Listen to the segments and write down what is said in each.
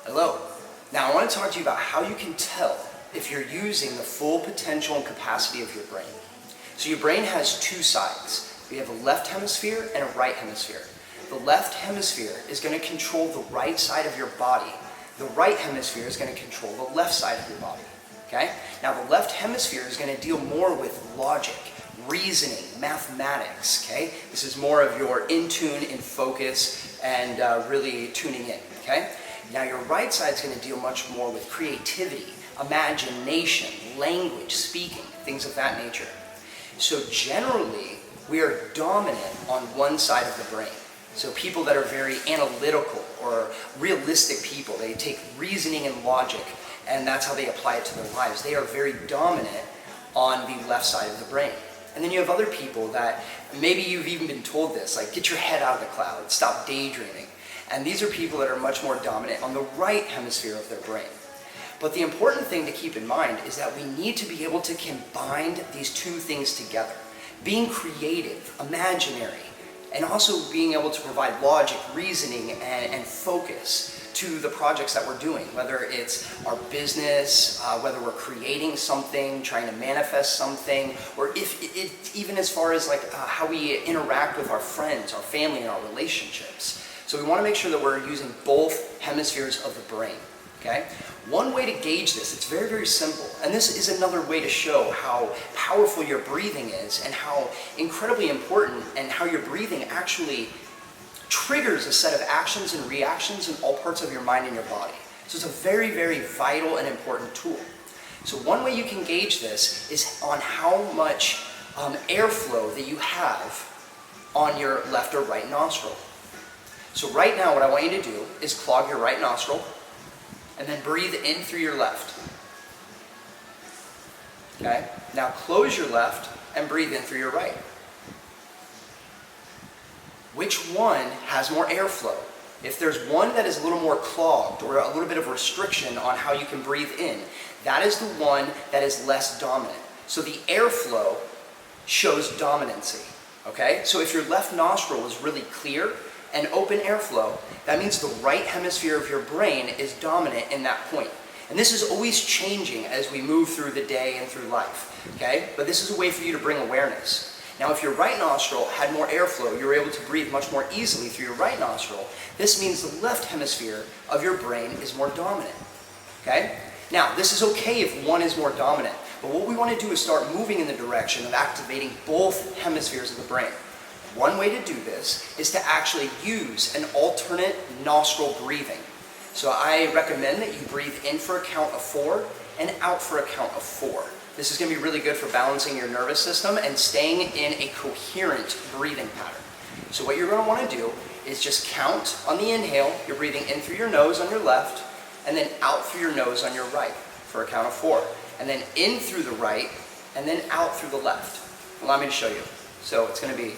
Hello. Now I want to talk to you about how you can tell if you're using the full potential and capacity of your brain. So your brain has two sides. We have a left hemisphere and a right hemisphere. The left hemisphere is going to control the right side of your body. The right hemisphere is going to control the left side of your body. Okay? Now the left hemisphere is going to deal more with logic, reasoning, mathematics. Okay? This is more of your in tune, in focus, and really tuning in. Okay? Now your right side is going to deal much more with creativity, imagination, language, speaking, things of that nature. So generally, we are dominant on one side of the brain. So people that are very analytical or realistic people, they take reasoning and logic and that's how they apply it to their lives. They are very dominant on the left side of the brain. And then you have other people that, maybe you've even been told this, like get your head out of the clouds, stop daydreaming. And these are people that are much more dominant on the right hemisphere of their brain. But the important thing to keep in mind is that we need to be able to combine these two things together. Being creative, imaginary, and also being able to provide logic, reasoning, and focus to the projects that we're doing, whether it's our business, whether we're creating something, trying to manifest something, or even as far as like how we interact with our friends, our family, and our relationships. So we want to make sure that we're using both hemispheres of the brain. Okay? One way to gauge this, it's very, very simple. And this is another way to show how powerful your breathing is and how incredibly important and how your breathing actually triggers a set of actions and reactions in all parts of your mind and your body. So it's a very, very vital and important tool. So one way you can gauge this is on how much airflow that you have on your left or right nostril. So right now what I want you to do is clog your right nostril and then breathe in through your left. Okay? Now close your left and breathe in through your right. Which one has more airflow? If there's one that is a little more clogged or a little bit of restriction on how you can breathe in, that is the one that is less dominant. So the airflow shows dominancy. Okay? So if your left nostril is really clear and open airflow, that means the right hemisphere of your brain is dominant in that point. And this is always changing as we move through the day and through life, okay? But this is a way for you to bring awareness. Now, if your right nostril had more airflow, you were able to breathe much more easily through your right nostril. This means the left hemisphere of your brain is more dominant, okay? Now, this is okay if one is more dominant, but what we want to do is start moving in the direction of activating both hemispheres of the brain. One way to do this is to actually use an alternate nostril breathing. So I recommend that you breathe in for a count of 4 and out for a count of 4. This is going to be really good for balancing your nervous system and staying in a coherent breathing pattern. So what you're going to want to do is just count on the inhale. You're breathing in through your nose on your left and then out through your nose on your right for a count of 4. And then in through the right and then out through the left. Allow me to show you. So it's going to be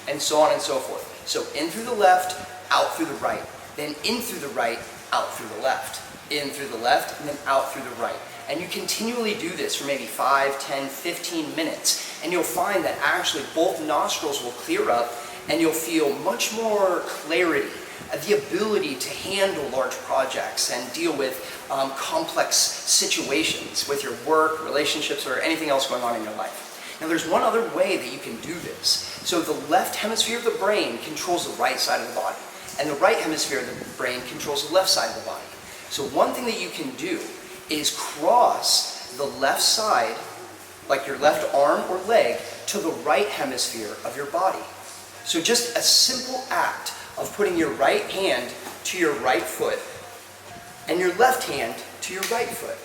and so on and so forth. So in through the left, out through the right. Then in through the right, out through the left. In through the left, and then out through the right. And you continually do this for maybe 5, 10, 15 minutes. And you'll find that actually both nostrils will clear up and you'll feel much more clarity, the ability to handle large projects and deal with complex situations with your work, relationships, or anything else going on in your life. Now there's one other way that you can do this. So the left hemisphere of the brain controls the right side of the body, and the right hemisphere of the brain controls the left side of the body. So one thing that you can do is cross the left side, like your left arm or leg, to the right hemisphere of your body. So just a simple act of putting your right hand to your right foot and your left hand to your right foot.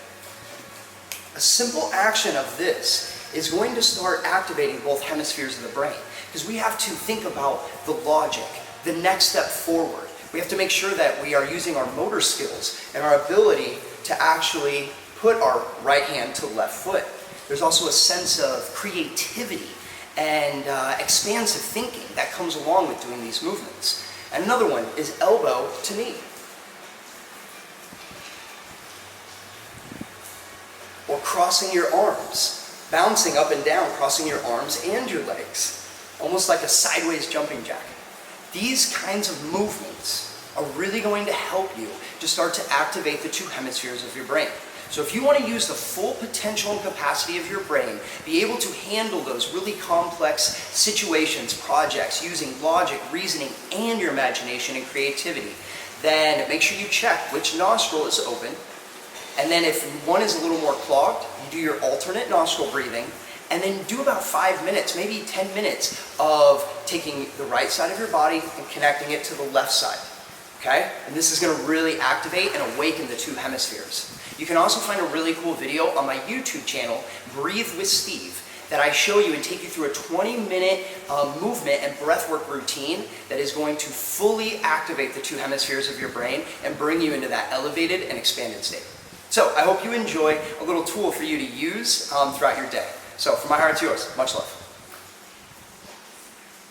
A simple action of this is going to start activating both hemispheres of the brain, because we have to think about the logic, the next step forward. We have to make sure that we are using our motor skills and our ability to actually put our right hand to the left foot. There's also a sense of creativity and expansive thinking that comes along with doing these movements. And another one is elbow to knee. Or crossing your arms, bouncing up and down, crossing your arms and your legs, almost like a sideways jumping jack. These kinds of movements are really going to help you to start to activate the two hemispheres of your brain. So if you want to use the full potential and capacity of your brain, be able to handle those really complex situations, projects, using logic, reasoning, and your imagination and creativity, then make sure you check which nostril is open. And then if one is a little more clogged, you do your alternate nostril breathing, and then do about 5 minutes, maybe 10 minutes of taking the right side of your body and connecting it to the left side. Okay? And this is going to really activate and awaken the two hemispheres. You can also find a really cool video on my YouTube channel, Breathe with Steve, that I show you and take you through a 20-minute movement and breathwork routine that is going to fully activate the two hemispheres of your brain and bring you into that elevated and expanded state. So I hope you enjoy a little tool for you to use throughout your day. So from my heart to yours, much love.